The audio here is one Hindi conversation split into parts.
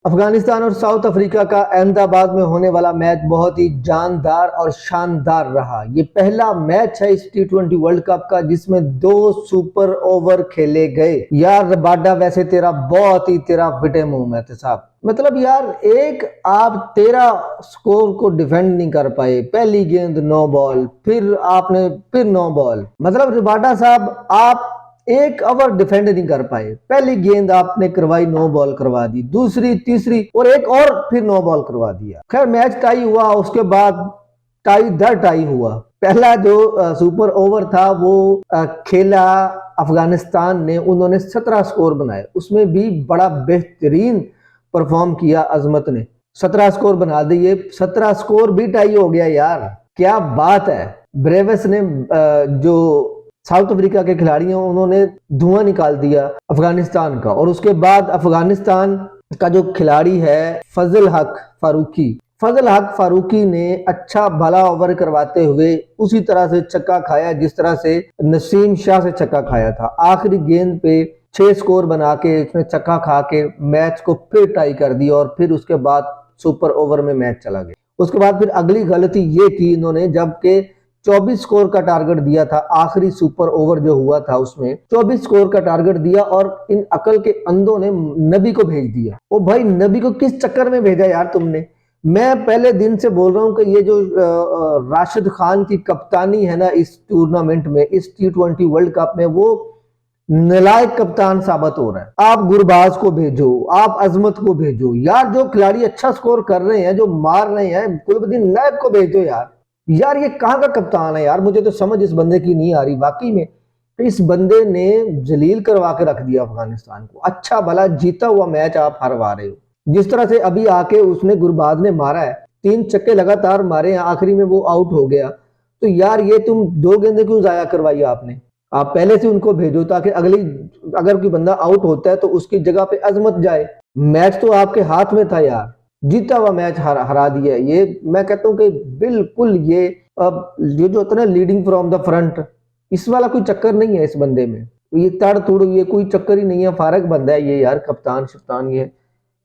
अफगानिस्तान और साउथ अफ्रीका का अहमदाबाद में होने वाला मैच बहुत ही जानदार और शानदार रहा। ये पहला मैच है इस टी20 वर्ल्ड कप का जिसमें 2 सुपर ओवर खेले गए। यार रबाडा, वैसे तेरा विटे मुंह है साहब। मतलब यार, एक आप 13 स्कोर को डिफेंड नहीं कर पाए। पहली गेंद 9 बॉल, फिर 9 बॉल। मतलब रबाडा साहब, आप एक ओवर डिफेंड नहीं कर पाए। पहली गेंद आपने करवाई, 9 बॉल करवा दी, दूसरी, तीसरी और एक और फिर 9 बॉल करवा दिया। खैर मैच टाई हुआ, उसके बाद टाई हुआ। पहला जो सुपर ओवर था वो खेला अफगानिस्तान ने। उन्होंने 17 स्कोर बनाए, उसमें भी बड़ा बेहतरीन परफॉर्म किया अजमत ने। 17 स्कोर बना दिए, 17 स्कोर भी टाई हो गया यार, क्या बात है। ब्रेविस ने जो साउथ अफ्रीका के खिलाड़ी हैं, उन्होंने धुआं निकाल दिया अफगानिस्तान का। और उसके बाद अफगानिस्तान का जो खिलाड़ी है फजल हक फारूकी ने अच्छा भला ओवर करवाते हुए उसी तरह से छक्का खाया जिस तरह से नसीम शाह से छक्का खाया था। आखिरी गेंद पे 6 स्कोर बना के इसने छक्का खा के मैच को फिर टाई कर दिया और फिर उसके बाद सुपर ओवर में मैच चला गया। उसके बाद फिर अगली गलती ये की इन्होंने, जबकि 24 स्कोर का टारगेट दिया था। आखिरी सुपर ओवर जो हुआ था उसमें 24 स्कोर का टारगेट दिया और इन अकल के अंधों ने नबी को भेज दिया। ओ भाई, नबी को किस चक्कर में भेजा यार तुमने? मैं पहले दिन से बोल रहा हूं कि ये जो राशिद खान की कप्तानी है ना इस टूर्नामेंट में, इस टी20 वर्ल्ड कप में, वो नलायक कप्तान साबित हो रहा है। आप गुरबाज को भेजो, आप अजमत को भेजो यार, जो खिलाड़ी अच्छा स्कोर कर रहे हैं, जो मार रहे हैं, कुलबदीन नायब को भेजो यार। यार ये कहाँ का कप्तान है यार? मुझे तो समझ इस बंदे की नहीं आ रही वाकई में। तो इस बंदे ने जलील करवा के रख दिया अफगानिस्तान को। अच्छा भला जीता हुआ मैच आप हरवा रहे हो। जिस तरह से अभी आके उसने गुरबाज ने मारा है, 3 छक्के लगातार मारे हैं, आखिरी में वो आउट हो गया। तो यार ये तुम 2 गेंदें क्यों जाया करवाई आपने? आप पहले से उनको भेजो ताकि अगली, अगर कोई बंदा आउट होता है तो उसकी जगह पे अजमत जाए। मैच तो आपके हाथ में था यार, जीता हुआ मैच हरा दिया। ये मैं कहता हूँ कि बिल्कुल ये अब ये जो होता है ना, लीडिंग फ्रॉम द फ्रंट, इस वाला कोई चक्कर नहीं है इस बंदे में। ये तड़ तुड़ ये कोई चक्कर ही नहीं है। फारक बंदा है ये यार, कप्तान शप्तान ये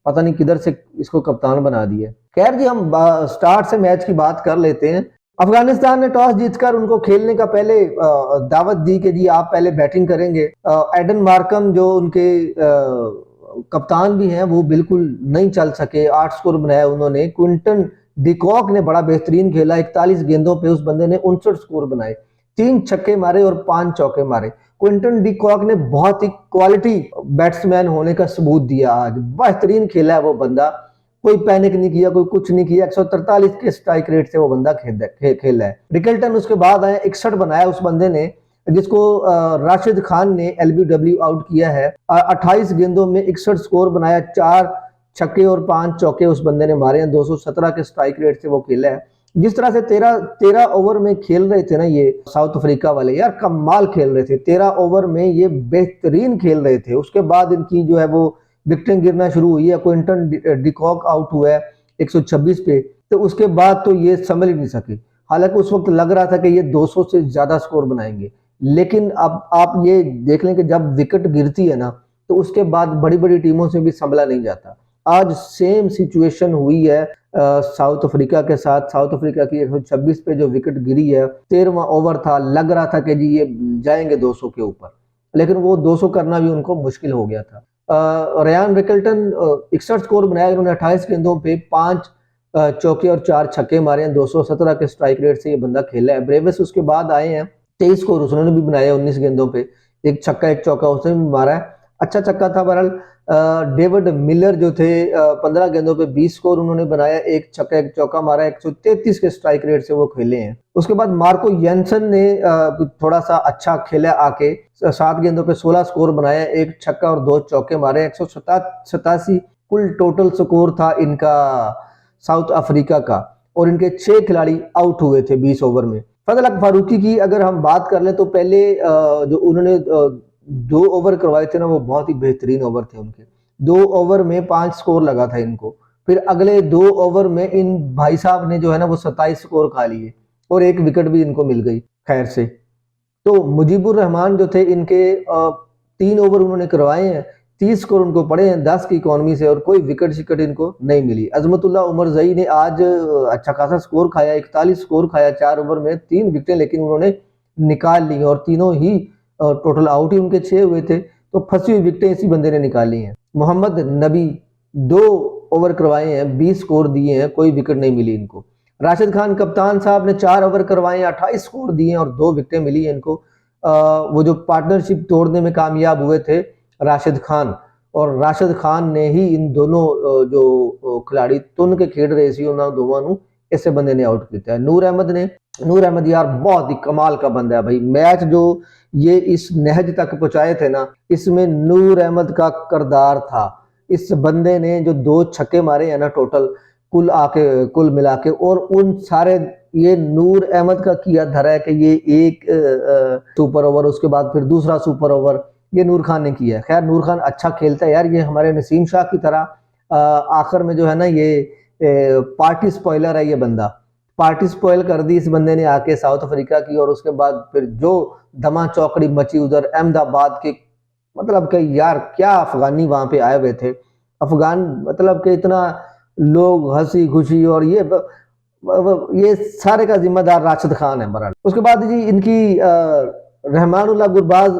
पता नहीं किधर से इसको कप्तान बना दिया। खैर जी, हम स्टार्ट से मैच की बात कर लेते हैं। अफगानिस्तान ने टॉस जीतकर उनको खेलने का पहले दावत दी कि जी आप पहले बैटिंग करेंगे। एडन मार्कम जो उनके कप्तान भी हैं, वो बिल्कुल नहीं चल सके। 8 स्कोर बनाया उन्होंने। क्विंटन डिकॉक ने बड़ा बेहतरीन खेला। 41 गेंदों पे उस बंदे ने 59 स्कोर बनाए, 3 छक्के मारे और 5 चौके मारे। क्विंटन डिकॉक ने बहुत ही क्वालिटी बैट्समैन होने का सबूत दिया। आज बेहतरीन खेला है वो बंदा, कोई पैनिक नहीं किया, कोई कुछ नहीं किया। 143 के स्ट्राइक रेट से वो बंदा खेला है। रिकल्टन उसके बाद आए, 61 बनाया उस बंदे ने, जिसको राशिद खान ने एलबीडब्ल्यू आउट किया है। 28 गेंदों में 61 स्कोर बनाया, 4 छक्के और 5 चौके उस बंदे ने मारे हैं। 217 के स्ट्राइक रेट से वो खेला है। जिस तरह से 13 ओवर में खेल रहे थे ना ये साउथ अफ्रीका वाले, यार कमाल खेल रहे थे। 13 ओवर में ये बेहतरीन खेल रहे थे। उसके बाद इनकी जो है वो विकेटें गिरना शुरू हुई है। क्विंटन डिकॉक आउट हुआ है 126 पे, तो उसके बाद तो ये संभल ही नहीं सके। हालांकि उस वक्त लग रहा था कि ये 200 से ज्यादा स्कोर बनाएंगे, लेकिन अब आप ये देख लें कि जब विकेट गिरती है ना, तो उसके बाद बड़ी बड़ी टीमों से भी संभला नहीं जाता। आज सेम सिचुएशन हुई है साउथ अफ्रीका के साथ। साउथ अफ्रीका की 126 पे जो विकेट गिरी है, 13वां ओवर था, लग रहा था कि जी ये जाएंगे 200 के ऊपर, लेकिन वो 200 करना भी उनको मुश्किल हो गया था। रयान रिकल्टन 61 स्कोर बनाया उन्होंने। 28 गेंदों पे 5 चौके और 4 छक्के मारे हैं। 217 के स्ट्राइक रेट से ये बंदा खेला है। ब्रेविस उसके बाद आए हैं, 23 स्कोर उन्होंने भी बनाया 19 गेंदों पे, 1 छक्का 1 चौका उसने भी मारा है। अच्छा छक्का था बहरहाल। डेविड मिलर जो थे, 15 गेंदों पे 20 स्कोर उन्होंने बनाया, 1 छक्का 1 चौका मारा। 133 के स्ट्राइक रेट से वो खेले हैं। उसके बाद मार्को येंसन ने थोड़ा सा अच्छा खेला आके, 7 गेंदों पे 16 स्कोर बनाया, 1 छक्का और 2 चौके मारे। 187 कुल टोटल स्कोर था इनका साउथ अफ्रीका का, और इनके 6 खिलाड़ी आउट हुए थे 20 ओवर में। फजल हक फारूकी की अगर हम बात कर लें तो पहले जो उन्होंने 2 ओवर करवाए थे ना, वो बहुत ही बेहतरीन ओवर थे उनके। 2 ओवर में 5 स्कोर लगा था इनको। फिर अगले 2 ओवर में इन भाई साहब ने जो है ना वो 27 स्कोर खा लिए और 1 विकेट भी इनको मिल गई खैर से। तो मुजीबुर रहमान जो थे, इनके 3 ओवर उन्होंने करवाए हैं, 30 स्कोर उनको पड़े हैं 10 की इकोनॉमी से और कोई विकेट शिकेट इनको नहीं मिली। अजमतुल्लाह उमर जई ने आज अच्छा खासा स्कोर खाया, 41 स्कोर खाया 4 ओवर में, 3 विकेटें लेकिन उन्होंने निकाल ली और तीनों ही टोटल आउट ही उनके 6 हुए थे, तो फंसी हुई विकेटें इसी बंदे ने निकाली हैं। मोहम्मद नबी 2 ओवर करवाए हैं, 20 स्कोर दिए हैं, कोई विकेट नहीं मिली इनको। राशिद खान कप्तान साहब ने 4 ओवर करवाए हैं, 28 स्कोर दिए हैं और 2 विकेटें मिली हैं इनको। वो जो पार्टनरशिप तोड़ने में कामयाब हुए थे राशिद खान, और राशिद खान ने ही इन दोनों जो खिलाड़ी तुन के खेड रहे सी उन्होंने दोनों इसे बंदे ने आउट किया है। नूर अहमद यार बहुत ही कमाल का बंदा है भाई। मैच जो ये इस नहज तक पहुंचाए थे ना, इसमें नूर अहमद का किरदार था। इस बंदे ने जो 2 छक्के मारे हैं ना टोटल कुल मिला के, और उन सारे ये नूर अहमद का किया धरा है कि ये एक सुपर ओवर, उसके बाद फिर दूसरा सुपर ओवर ये नूर खान ने किया है। खैर नूर खान अच्छा खेलता है यार, ये हमारे नसीम शाह की तरह आखिर में जो है ना ये पार्टी स्पॉइलर है। ये बंदा पार्टी स्पॉइल कर दी इस बंदे ने आके साउथ अफ्रीका की, और उसके बाद फिर जो धमा चौकड़ी मची उधर अहमदाबाद के, मतलब कि यार क्या अफगानी वहां पे आए हुए थे अफगान, मतलब कि इतना लोग हंसी खुशी, और ये सारे का जिम्मेदार राशिद खान है बहरहाल। उसके बाद जी इनकी रहमानुल्लाह गुरबाज,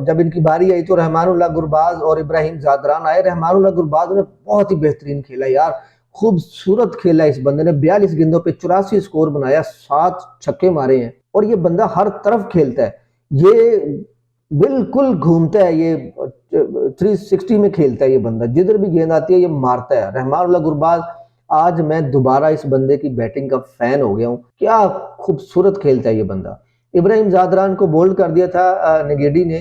जब इनकी बारी आई तो रहमानुल्लाह गुरबाज और इब्राहिम जादरान आए। रहमानुल्लाह गुरबाज ने बहुत ही बेहतरीन खेला यार, खूबसूरत खेला इस बंदे ने, 42 गेंदों पे 84 स्कोर बनाया, 7 छक्के मारे हैं, और ये बंदा हर तरफ खेलता है, ये बिल्कुल घूमता है, ये 360 में खेलता है ये बंदा, जिधर भी गेंद आती है ये मारता है रहमानुल्लाह गुरबाज। आज मैं दोबारा इस बंदे की बैटिंग का फैन हो गया हूँ, क्या खूबसूरत खेलता है ये बंदा। इब्राहिम जादरान को बोल्ड कर दिया था निगेडी ने,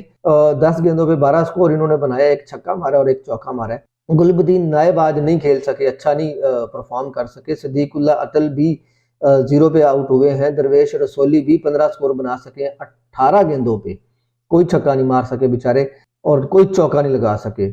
10 गेंदों पे 12 स्कोर इन्होंने बनाया, 1 छक्का मारा और 1 चौका मारा। गुलबदीन नायब आज नहीं खेल सके, अच्छा नहीं परफॉर्म कर सके। सदीकुल्ला अटल भी 0 पे आउट हुए हैं। दरवेश रसोली भी 15 स्कोर बना सके, 18 गेंदों पे कोई छक्का नहीं मार सके बेचारे, और कोई चौका नहीं लगा सके।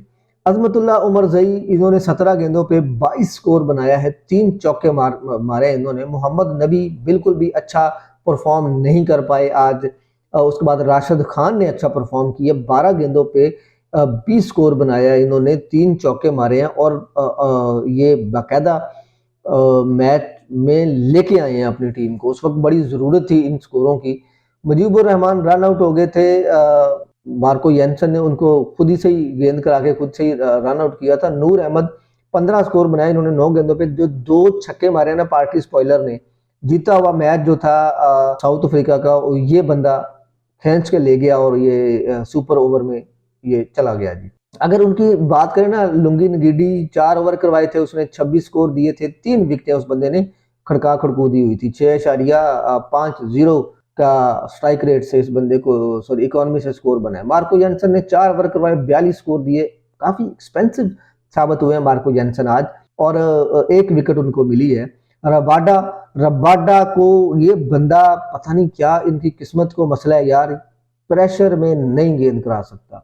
अजमतुल्लाह उमर जई इन्होंने 17 गेंदों पे 22 स्कोर बनाया है, 3 चौके मारे इन्होंने। मोहम्मद नबी बिल्कुल भी अच्छा परफॉर्म नहीं कर पाए आज। उसके बाद राशिद खान ने अच्छा परफॉर्म किया, 12 गेंदों पे 20 स्कोर बनाया इन्होंने, 3 चौके मारे हैं, और ये बाकायदा मैच में लेके आए हैं अपनी टीम को। उस वक्त बड़ी ज़रूरत थी इन स्कोरों की। मुजीबुर रहमान रन आउट हो गए थे, मार्को येंसन ने उनको खुद ही से ही गेंद करा के खुद से ही रन आउट किया था। नूर अहमद 15 स्कोर बनाए इन्होंने 9 गेंदों पे, जो 2 छक्के मारे ना पार्टी स्पॉइलर ने। जीता हुआ मैच जो था साउथ अफ्रीका का, ये बंदा खींच के ले गया और ये सुपर ओवर में ये चला गया जी। अगर उनकी बात करें ना, लुंगी नगीडी 4 ओवर करवाए थे, उसने 26 स्कोर दिए थे, 3 विकेटें उस बंदे ने खड़कूदी हुई थी। 6.50 का स्ट्राइक रेट से इस बंदे को, सॉरी इकोनॉमी से स्कोर बनाया। मार्को जेनसन ने 4 ओवर करवाए, 42 स्कोर दिए, काफी एक्सपेंसिव साबित हुए हैं मार्को जेनसन आज, और 1 विकेट उनको मिली है। रबाडा को ये बंदा पता नहीं क्या इनकी किस्मत को मसला है यार, प्रेशर में नहीं गेंद करा सकता,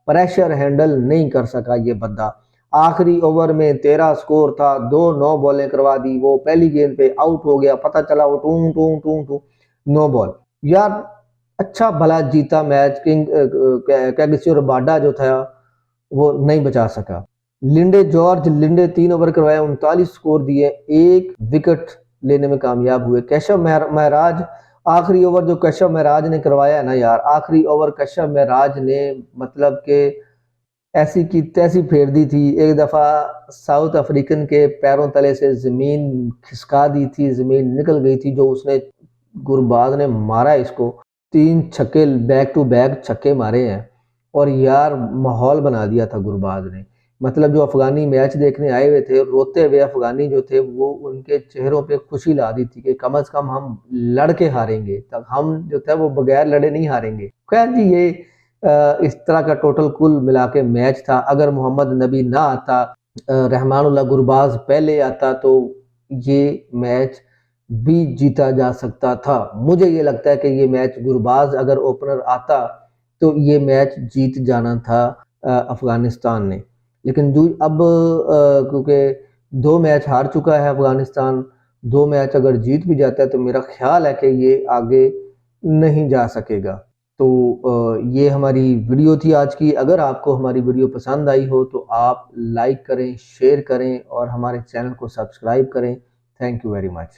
प्रेशर हैंडल नहीं कर सका ये बंदा। आखिरी ओवर में 13 स्कोर था, 2 9 बॉलें करवा दी, वो पहली गेंद पे आउट हो गया, पता चला वो टूं टूं टूं टूं 9 बॉल। यार अच्छा भला जीता मैच, कैगिसो रबाडा जो था वो नहीं बचा सका। लिंडे 3 ओवर करवाए, 39 स्कोर दिए, 1 विकेट लेने में कामयाब हुए। केशव महराज, आखिरी ओवर जो केशव महराज ने करवाया है ना यार, आखिरी ओवर केशव महराज ने मतलब के ऐसी की तैसी फेर दी थी, एक दफा साउथ अफ्रीकन के पैरों तले से जमीन खिसका दी थी, जमीन निकल गई थी जो उसने, गुरबाज ने मारा इसको, 3 छक्के बैक टू बैक छक्के मारे हैं, और यार माहौल बना दिया था गुरबाज ने। मतलब जो अफगानी मैच देखने आए हुए थे, रोते हुए अफगानी जो थे, वो उनके चेहरों पे खुशी ला दी थी कि कम से कम हम लड़के हारेंगे, तब हम जो था वो बगैर लड़े नहीं हारेंगे। खैर जी ये इस तरह का टोटल कुल मिला के मैच था। अगर मोहम्मद नबी ना आता, रहमानुल्लाह गुरबाज पहले आता, तो ये मैच भी जीता जा सकता था। मुझे ये लगता है कि ये मैच गुरबाज अगर ओपनर आता तो ये मैच जीत जाना था अफगानिस्तान ने। लेकिन अब क्योंकि 2 मैच हार चुका है अफगानिस्तान, 2 मैच अगर जीत भी जाता है तो मेरा ख्याल है कि ये आगे नहीं जा सकेगा। तो ये हमारी वीडियो थी आज की। अगर आपको हमारी वीडियो पसंद आई हो तो आप लाइक करें, शेयर करें और हमारे चैनल को सब्सक्राइब करें। Thank you very much.